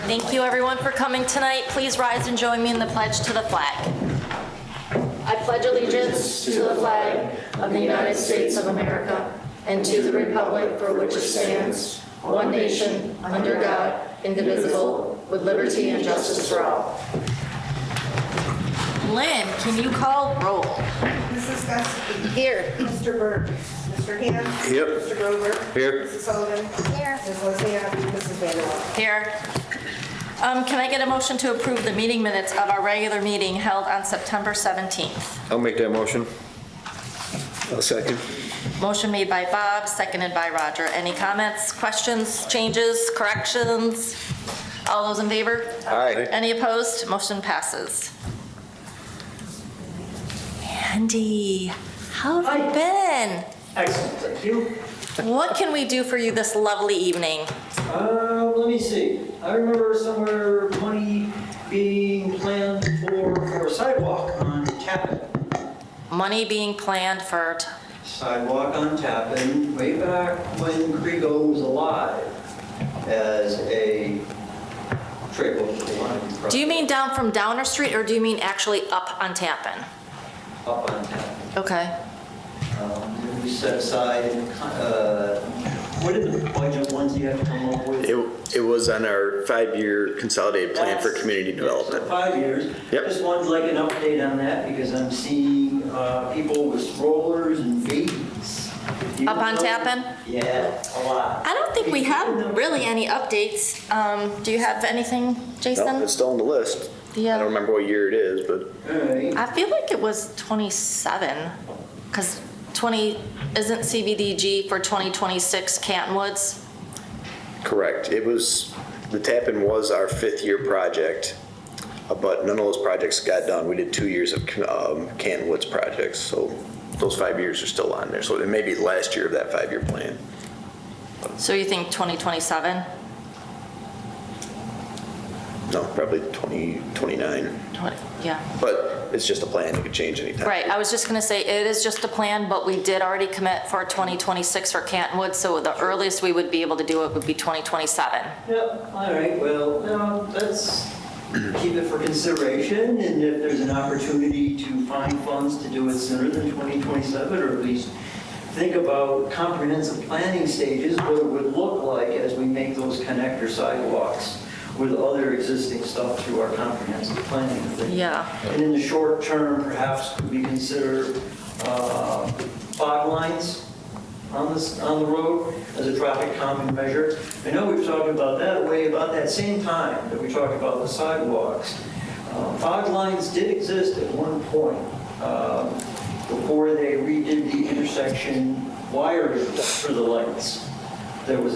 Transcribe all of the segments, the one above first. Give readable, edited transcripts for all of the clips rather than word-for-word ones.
Thank you, everyone, for coming tonight. Please rise and join me in the pledge to the flag. I pledge allegiance to the flag of the United States of America and to the republic for which it stands, one nation, under God, indivisible, with liberty and justice for all. Lynn, can you call roll? Mrs. Gusky. Here. Mr. Burke. Mr. Hand. Yep. Mr. Grover. Here. Mrs. Sullivan. Here. Ms. Wozniak. Mrs. Vanderwall. Here. Can I get a motion to approve the meeting minutes of our regular meeting held on September 17th? I'll make that motion. I'll second. Motion made by Bob, seconded by Roger. Any comments, questions, changes, corrections? All those in favor? Aye. Any opposed? Motion passes. Andy, how have you been? Excellent, thank you. What can we do for you this lovely evening? Let me see. I remember somewhere money being planned for a sidewalk on Tappan. Money being planned for, Sidewalk on Tappan, way back when Kriego was alive as a trade local line. do you mean down from Downer Street or do you mean actually up on Tappan? Up on Tappan. Okay. We set aside, what are the budget ones you have to come up with? It was on our 5-year consolidated plan for community development. So 5 years. Yep. Just wanted like an update on that because I'm seeing people with strollers and babies. Up on Tappan? Yeah, a lot. I don't think we have really any updates. Do you have anything, Jason? No, it's still on the list. Yeah. I don't remember what year it is, but All right. I feel like it was 27, because isn't CBDG for 2026 Canton Woods? correct. It was, the Tappan was our 5th-year project, but none of those projects got done. We did 2 years of Canton Woods projects, so those 5 years are still on there. So it may be the last year of that 5-year plan. So you think 2027? No, probably 2029. Yeah. But it's just a plan. It could change anytime. Right, I was just gonna say, it is just a plan, but we did already commit for 2026 for Canton Woods, so the earliest we would be able to do it would be 2027. Yep, all right, well, let's keep it for consideration, and if there's an opportunity to find funds to do it sooner than 2027, or at least think about comprehensive planning stages, what it would look like as we make those connector sidewalks with other existing stuff through our comprehensive planning thing. Yeah. And in the short term, perhaps could we consider fog lines on the road as a traffic calming measure? I know we've talked about that way about that same time that we talked about the sidewalks. Fog lines did exist at one point before they redid the intersection wiring for the lights. There were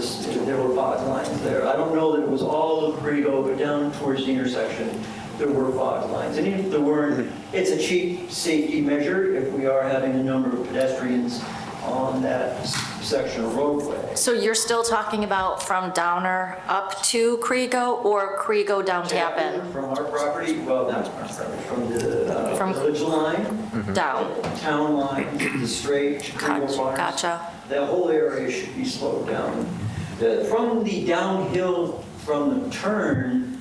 fog lines there. I don't know that it was all of Kriego, but down towards the intersection, there were fog lines. And even if there weren't, it's a cheap safety measure if we are having a number of pedestrians on that section of roadway. So you're still talking about from Downer up to Kriego or Kriego down Tappan? From our property, well, not our property, from the From- village line, Down. town line, the straight, Kriego Farms. Gotcha. That whole area should be slowed down. From the downhill, from the turn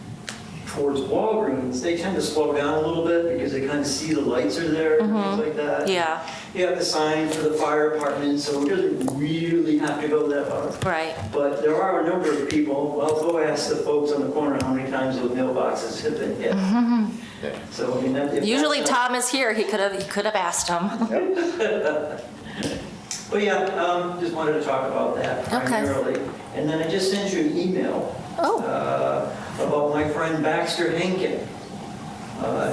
towards Walgreens, they tend to slow down a little bit because they kind of see the lights are there and things like that. Yeah, You have the sign for the fire department, so it doesn't really have to go that far. right. But there are a number of people, well, go ask the folks on the corner how many times those mailboxes have been hit. So, I mean, if Usually that's Tom is here, he could have asked him. But yeah, just wanted to talk about that Okay. primarily. And then I just sent you an email Oh, about my friend Baxter Henkin.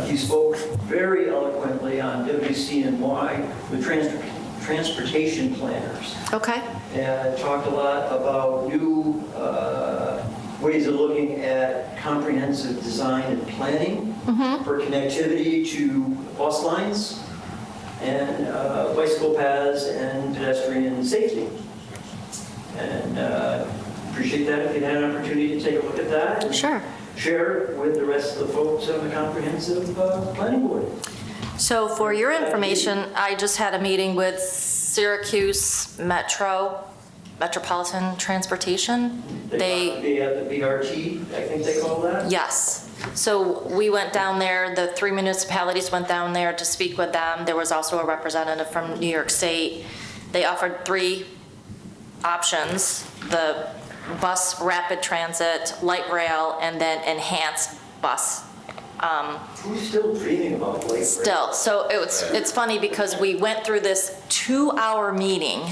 He spoke very eloquently on WCNY with transportation planners. okay. And talked a lot about new ways of looking at comprehensive design and planning for connectivity to bus lines and bicycle paths and pedestrian safety. And appreciate that if you had an opportunity to take a look at that. And Sure. share it with the rest of the folks on the comprehensive planning board. So for your information, I just had a meeting with Syracuse Metro Metropolitan Transportation. They have the BRT, I think they call that? Yes. So we went down there, the 3 municipalities went down there to speak with them. There was also a representative from New York State. They offered 3 options: the bus, rapid transit, light rail, and then enhanced bus. Who's still dreaming about light rail? Still, so it's funny because we went through this 2-hour meeting,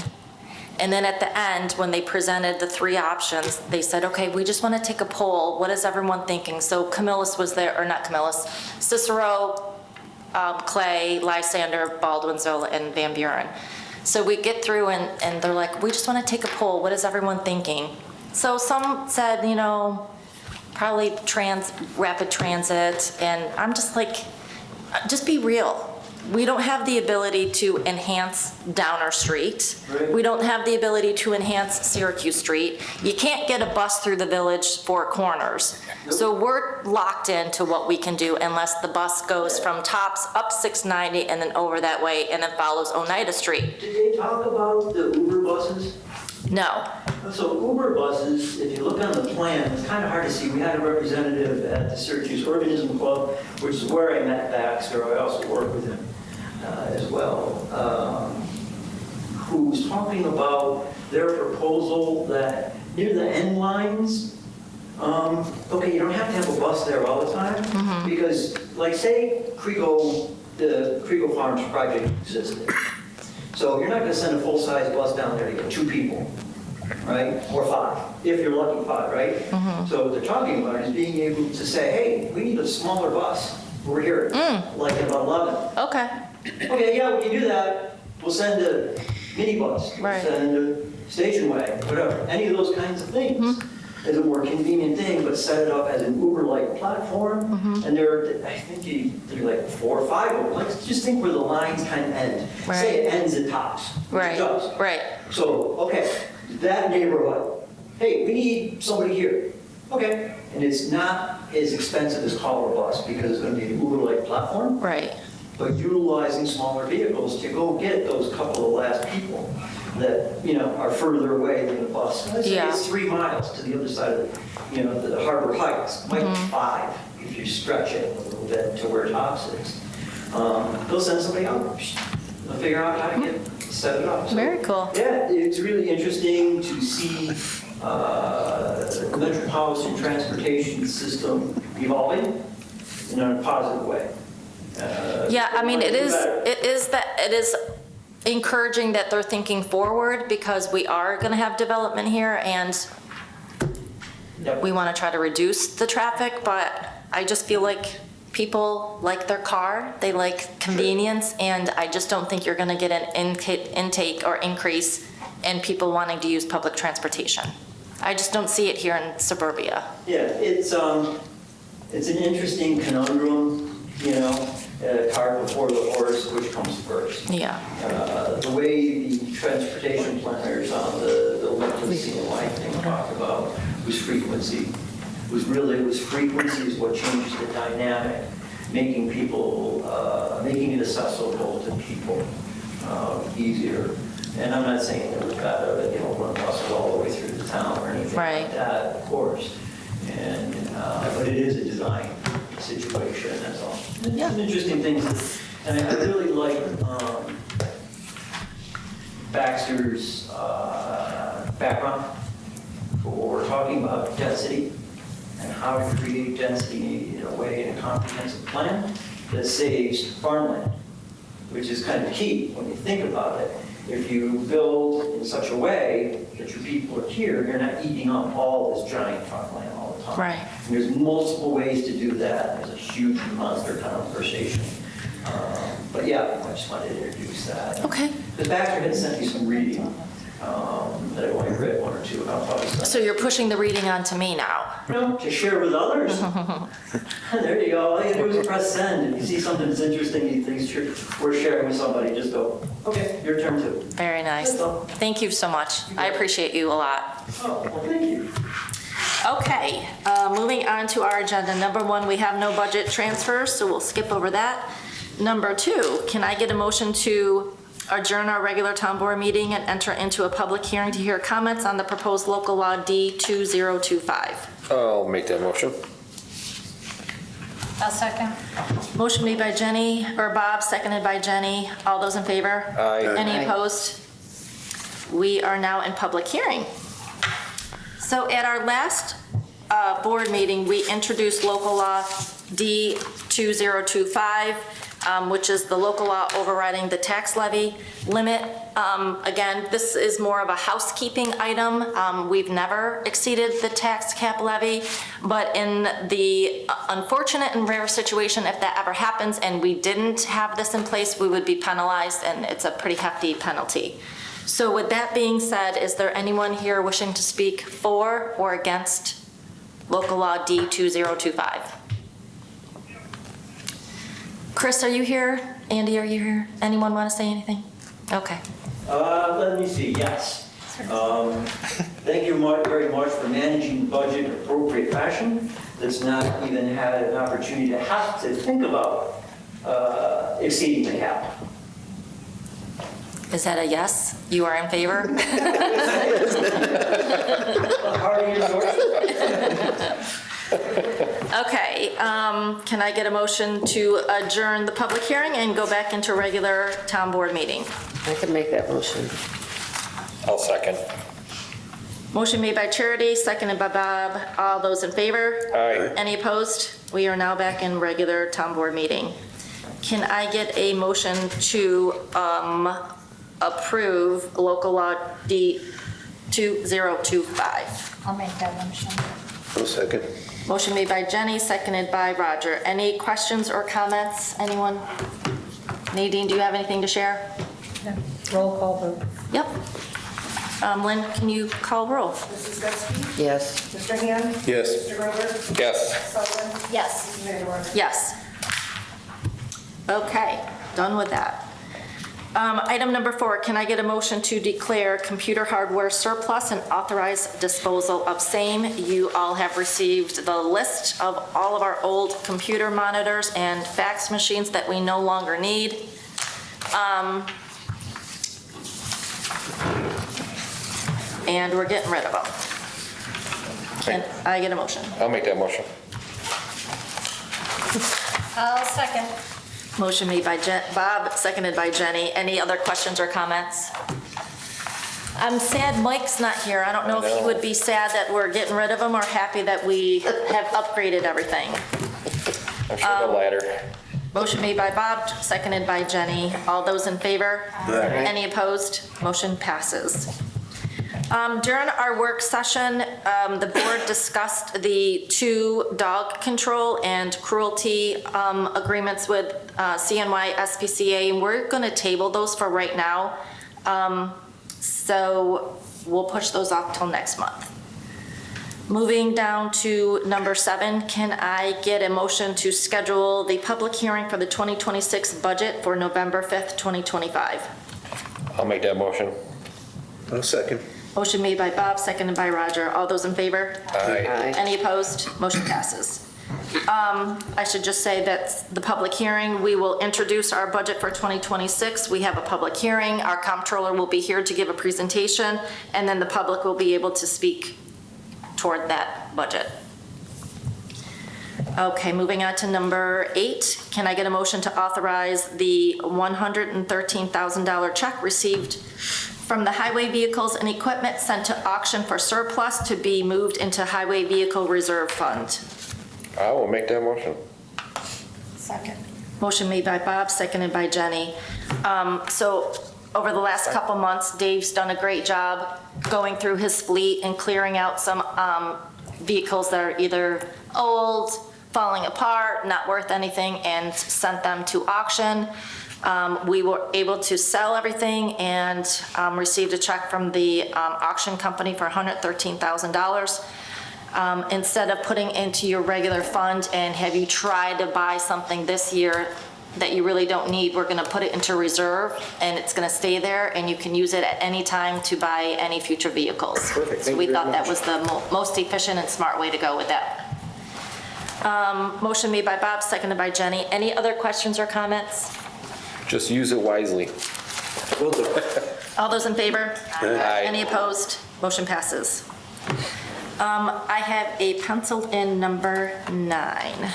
and then at the end, when they presented the 3 options, they said, okay, we just want to take a poll. What is everyone thinking? So Camillus was there, or not Camillus, Cicero, Clay, Lysander, Baldwinsville, and Van Buren. So we get through and they're like, we just want to take a poll. What is everyone thinking? So some said, probably rapid transit, and I'm just like, just be real. We don't have the ability to enhance Downer Street. Right. We don't have the ability to enhance Syracuse Street. You can't get a bus through the village 4 corners. So we're locked into what we can do unless the bus goes from Tops up 690 and then over that way and then follows Oneida Street. Did they talk about the Uber buses? No. So Uber buses, if you look on the plan, it's kind of hard to see. We had a representative at the Syracuse Urbanism Club, which is where I met Baxter. I also work with him as well, who was talking about their proposal that near the end lines, okay, you don't have to have a bus there all the time, because like say the Kriego Farms project existed. So you're not gonna send a full-size bus down there to get 2 people, right? Or 5, if you're lucky 5, right? So what they're talking about is being able to say, hey, we need a smaller bus over here, like at about 11. Okay. Okay, yeah, we can do that. We'll send a minibus, Right. we'll send a station wagon, whatever. Any of those kinds of things is a more convenient thing, but set it up as an Uber-like platform. And I think they're like 4 or 5 of them. Let's just think where the lines kind of end. Right. Say it ends at Tops, which Right. it does. Right. So, okay, that neighborhood, hey, we need somebody here. Okay, and it's not as expensive as call a bus because it's gonna be an Uber-like platform. Right. But utilizing smaller vehicles to go get those couple of last people that, are further away than the bus. Let's say Yeah. it's 3 miles to the other side of the Harbor Heights, might be 5 if you stretch it a little bit to where Tops is. They'll send somebody out, they'll figure out how to set it up. So, Very cool. yeah, it's really interesting to see the metropolitan transportation system evolving in a positive way. Yeah, I mean, it is encouraging that they're thinking forward because we are going to have development here and Yep. we want to try to reduce the traffic, but I just feel like people like their car, they like convenience, and I just don't think you're going to get an intake or increase in people wanting to use public transportation. I just don't see it here in suburbia. Yeah, it's an interesting conundrum, cart before the horse, which comes first. Yeah. The way the transportation planners on the life thing talked about was frequency. Frequency is what changes the dynamic, making it accessible to people easier. And I'm not saying that we've got to, run buses all the way through the town or anything Right. like that, of course. And, but it is a design situation, that's all. Yeah. Some interesting things, and I really like Baxter's background for talking about density and how to create density in a way, in a comprehensive plan that saves farmland, which is kind of key when you think about it. If you build in such a way that your people are here, you're not eating up all this giant farmland all the time. Right. And there's multiple ways to do that. There's a huge monster conversation. But yeah, I just wanted to introduce that. Okay. Because Baxter had sent me some reading that I only read 1 or 2, and I'll probably send. So you're pushing the reading onto me now. To share with others. There you go. All you do is press send. If you see something that's interesting, you think worth sharing with somebody, just go, okay, your turn too. Very nice. That's all. Thank you so much. I appreciate you a lot. Oh, well, thank you. Okay, moving on to our agenda. Number 1, we have no budget transfers, so we'll skip over that. Number 2, can I get a motion to adjourn our regular town board meeting and enter into a public hearing to hear comments on the proposed local law D-2025. I'll make that motion. I'll second. Motion made by Jenny, or Bob, seconded by Jenny. All those in favor? Aye. Any opposed? We are now in public hearing. So at our last board meeting, we introduced local law D-2025, which is the local law overriding the tax levy limit. Again, this is more of a housekeeping item. We've never exceeded the tax cap levy, but in the unfortunate and rare situation, if that ever happens and we didn't have this in place, we would be penalized, and it's a pretty hefty penalty. So with that being said, is there anyone here wishing to speak for or against local law D-2025? Chris, are you here? Andy, are you here? Anyone want to say anything? Okay. Let me see, yes. Thank you very much for managing the budget in appropriate fashion. That's not even had an opportunity to have to think about exceeding the cap. Is that a yes? You are in favor? Hearty endorsement. Okay, can I get a motion to adjourn the public hearing and go back into regular town board meeting? I can make that motion. I'll second. Motion made by Charity, seconded by Bob. All those in favor? Aye. Any opposed? We are now back in regular town board meeting. Can I get a motion to approve local law D-2025? I'll make that motion. I'll second. Motion made by Jenny, seconded by Roger. Any questions or comments? Anyone? Nadine, do you have anything to share? Roll call vote. Yep. Lynn, can you call roll? Mrs. Gusky? Yes. Mr. Hand? Yes. Mr. Rover? Yes. Sullivan? Yes. Mrs. Vandermark? Yes. Okay, done with that. Item number 4, can I get a motion to declare computer hardware surplus and authorize disposal of same? You all have received the list of all of our old computer monitors and fax machines that we no longer need. And we're getting rid of them. Can I get a motion? I'll make that motion. I'll second. Motion made by Bob, seconded by Jenny. Any other questions or comments? I'm sad Mike's not here. I don't know if he would be sad that we're getting rid of him or happy that we have upgraded everything. I'm sure the latter. Motion made by Bob, seconded by Jenny. All those in favor? Any opposed? Motion passes. During our work session, the board discussed the 2 dog control and cruelty agreements with CNY SPCA, and we're going to table those for right now. So we'll push those off till next month. Moving down to number 7, can I get a motion to schedule the public hearing for the 2026 budget for November 5th, 2025? I'll make that motion. I'll second. Motion made by Bob, seconded by Roger. All those in favor? Aye. Any opposed? Motion passes. I should just say that the public hearing, we will introduce our budget for 2026. We have a public hearing. Our comptroller will be here to give a presentation, and then the public will be able to speak toward that budget. Okay, moving on to number 8. Can I get a motion to authorize the $113,000 check received from the highway vehicles and equipment sent to auction for surplus to be moved into highway vehicle reserve fund? I will make that motion. Second. Motion made by Bob, seconded by Jenny. So over the last couple months, Dave's done a great job going through his fleet and clearing out some vehicles that are either old, falling apart, not worth anything, and sent them to auction. We were able to sell everything and received a check from the auction company for $113,000. Instead of putting into your regular fund and have you tried to buy something this year that you really don't need, we're gonna put it into reserve and it's gonna stay there and you can use it at any time to buy any future vehicles. Perfect. So Thank we you very thought that much. was the most efficient and smart way to go with that. Motion made by Bob, seconded by Jenny. Any other questions or comments? Just use it wisely. Will do. All those in favor? Aye. Any opposed? Motion passes. I have a penciled in number 9.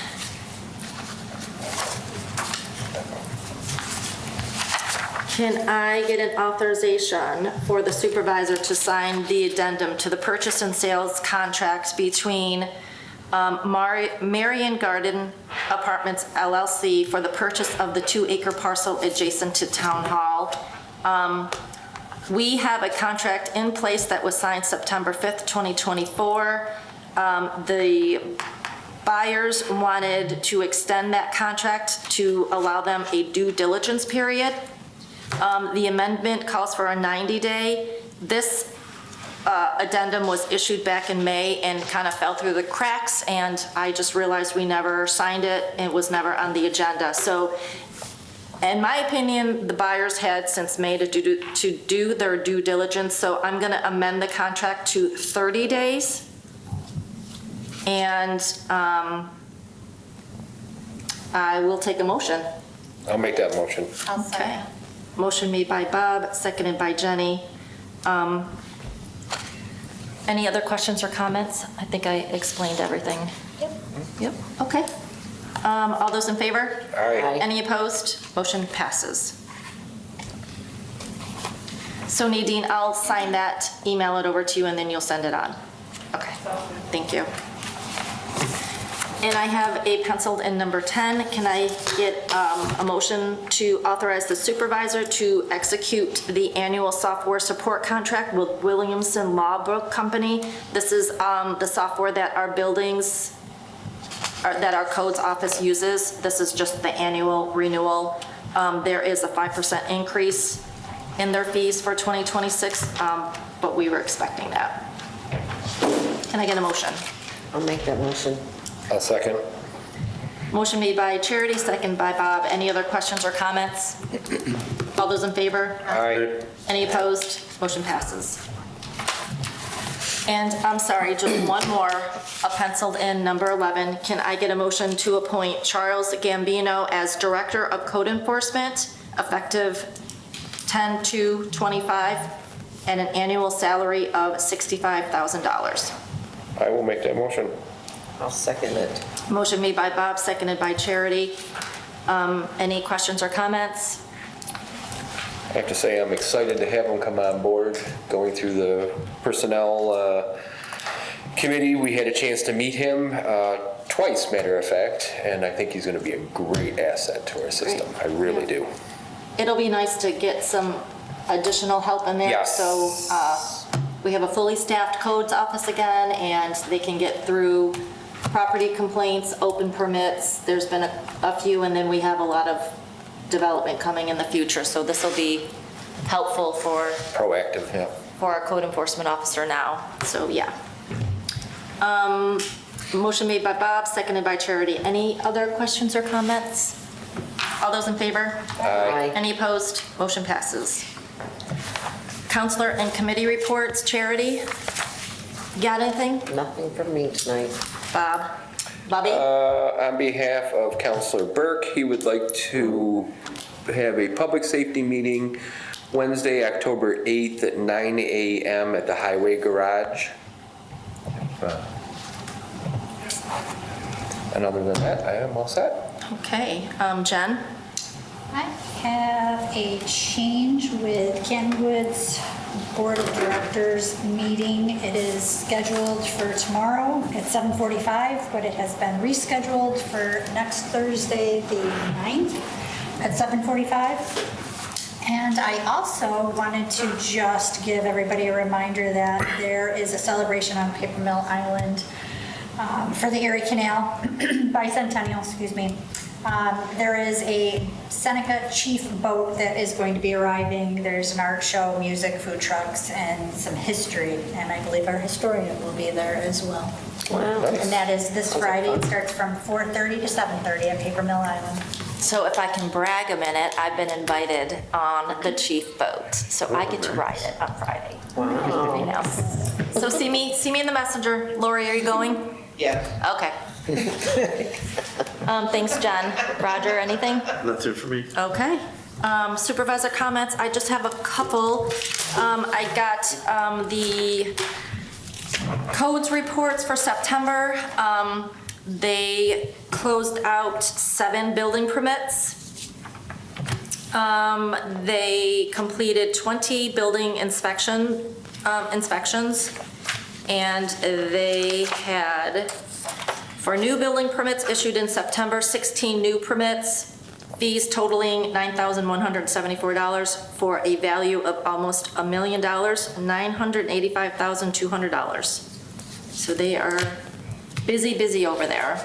Can I get an authorization for the supervisor to sign the addendum to the purchase and sales contract between Marion Garden Apartments LLC for the purchase of the 2-acre parcel adjacent to Town Hall? We have a contract in place that was signed September 5th, 2024. The buyers wanted to extend that contract to allow them a due diligence period. The amendment calls for a 90-day. This addendum was issued back in May and kind of fell through the cracks, and I just realized we never signed it, and it was never on the agenda. So in my opinion, the buyers had since May to do their due diligence, so I'm going to amend the contract to 30 days. And I will take a motion. I'll make that motion. I'll Okay. second. Motion made by Bob, seconded by Jenny. Any other questions or comments? I think I explained everything. Yep, okay. All those in favor? Aye. Any opposed? Motion passes. So Nadine, I'll sign that, email it over to you, and then you'll send it on. Okay, thank you. And I have a penciled in number 10. Can I get a motion to authorize the supervisor to execute the annual software support contract with Williamson Lawbrook Company? This is the software that our buildings, that our codes office uses. This is just the annual renewal. There is a 5% increase in their fees for 2026, but we were expecting that. Can I get a motion? I'll make that motion. I'll second. Motion made by Charity, second by Bob. Any other questions or comments? All those in favor? Aye. Any opposed? Motion passes. And I'm sorry, just one more, a penciled in number 11. Can I get a motion to appoint Charles Gambino as Director of Code Enforcement, effective 10/2/25, at an annual salary of $65,000? I will make that motion. I'll second it. Motion made by Bob, seconded by Charity. Any questions or comments? I have to say, I'm excited to have him come on board. Going through the personnel committee, we had a chance to meet him twice, matter of fact, and I think he's going to be a great asset to our system. I really do. It'll be nice to get some additional help in there. Yes. So we have a fully staffed codes office again, and they can get through property complaints, open permits. There's been a few, and then we have a lot of development coming in the future. So this will be helpful for Proactive, yeah. our code enforcement officer now. So yeah. Motion made by Bob, seconded by Charity. Any other questions or comments? All those in favor? Aye. Any opposed? Motion passes. Counselor and committee reports. Charity? Got anything? Nothing from me tonight. Bob? Bobby? On behalf of Counselor Burke, he would like to have a public safety meeting Wednesday, October 8th at 9 a.m. at the Highway Garage. And other than that, I am all set. Okay. Jen? I have a change with Kenwood's Board of Directors meeting. It is scheduled for tomorrow at 7:45, but it has been rescheduled for next Thursday, the 9th, at 7:45. And I also wanted to just give everybody a reminder that there is a celebration on Paper Mill Island for the Erie Canal bicentennial, excuse me. There is a Seneca Chief boat that is going to be arriving. There's an art show, music, food trucks, and some history. And I believe our historian will be there as well. Wow. And that is this Friday. It starts from 4:30 to 7:30 at Paper Mill Island. So if I can brag a minute, I've been invited on the chief boat. So I get to ride it on Friday. Wow. You know. So see me in the messenger. Lori, are you going? Yeah. Okay. Thanks, Jen. Roger, anything? Nothing for me. Okay. Supervisor comments, I just have a couple. I got the codes reports for September. They closed out 7 building permits. They completed 20 building inspections, and they had, for new building permits issued in September, 16 new permits, fees totaling $9,174 for a value of almost $1 million, $985,200. So they are busy over there.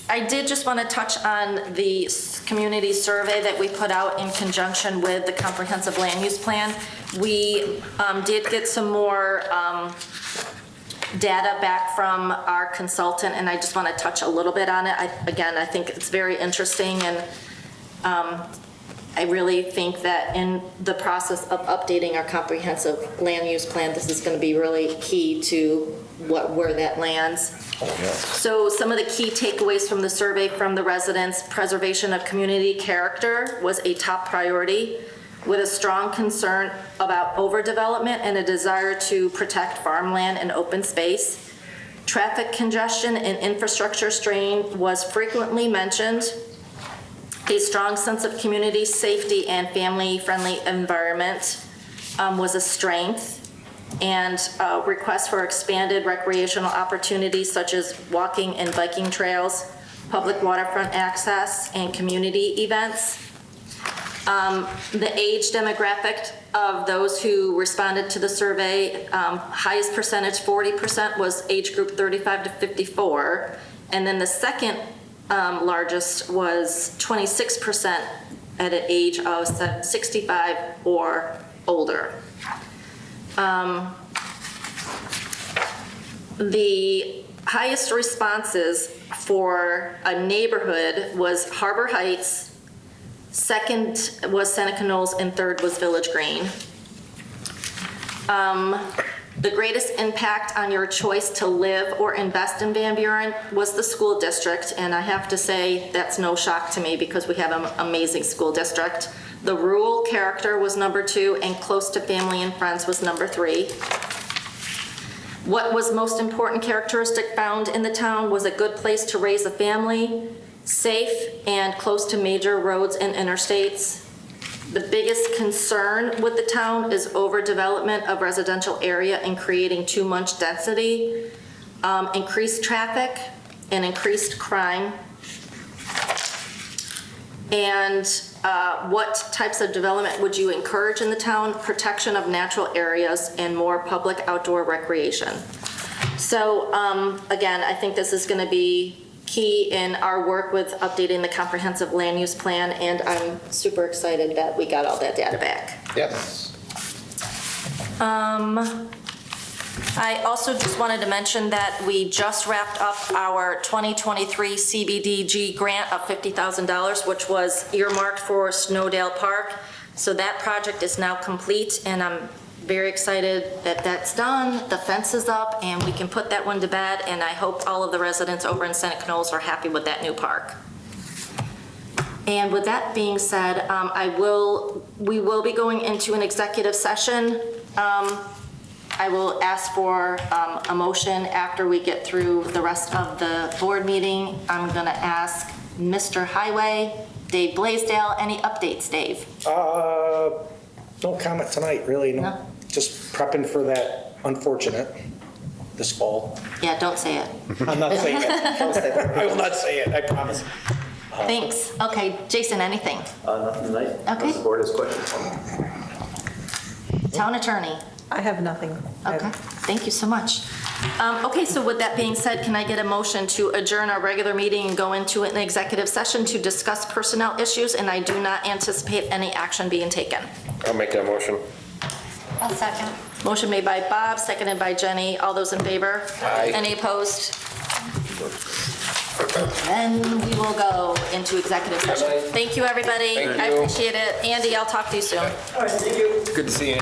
I did just want to touch on the community survey that we put out in conjunction with the comprehensive land use plan. We did get some more data back from our consultant, and I just want to touch a little bit on it. Again, I think it's very interesting, and I really think that in the process of updating our comprehensive land use plan, this is going to be really key to where that lands. So some of the key takeaways from the survey from the residents: preservation of community character was a top priority, with a strong concern about overdevelopment and a desire to protect farmland and open space. Traffic congestion and infrastructure strain was frequently mentioned. A strong sense of community safety and family-friendly environment was a strength. And requests for expanded recreational opportunities such as walking and biking trails, public waterfront access, and community events. The age demographic of those who responded to the survey, highest percentage, 40%, was age group 35 to 54. And then the second largest was 26% at an age of 65 or older. The highest responses for a neighborhood was Harbor Heights, second was Seneca Knolls, and third was Village Green. The greatest impact on your choice to live or invest in Van Buren was the school district, and I have to say that's no shock to me because we have an amazing school district. The rural character was number 2, and close to family and friends was number 3. What was most important characteristic found in the town was a good place to raise a family, safe and close to major roads and interstates. The biggest concern with the town is overdevelopment of residential area and creating too much density, increased traffic, and increased crime. And what types of development would you encourage in the town? Protection of natural areas and more public outdoor recreation. So again, I think this is going to be key in our work with updating the comprehensive land use plan, and I'm super excited that we got all that data back. Yes. I also just wanted to mention that we just wrapped up our 2023 CBDG grant of $50,000, which was earmarked for Snowdale Park. So that project is now complete, and I'm very excited that that's done. The fence is up, and we can put that one to bed, and I hope all of the residents over in Seneca Knolls are happy with that new park. And with that being said, we will be going into an executive session. I will ask for a motion after we get through the rest of the board meeting. I'm going to ask Mr. Highway, Dave Blaisdell, any updates, Dave? No comment tonight, really. No? Just prepping for that unfortunate this fall. Yeah, don't say it. I'm not saying it. I will not say it, I promise. Thanks. Okay, Jason, anything? Nothing tonight. Okay. Unless the board has questions. Town attorney? I have nothing. Okay, thank you so much. Okay, so with that being said, can I get a motion to adjourn our regular meeting and go into an executive session to discuss personnel issues, and I do not anticipate any action being taken. I'll make that motion. I'll second. Motion made by Bob, seconded by Jenny. All those in favor? Aye. Any opposed? Then we will go into executive session. Thank you, everybody. Thank I you. appreciate it. Andy, I'll talk to you soon. All right, thank you. Good to see you.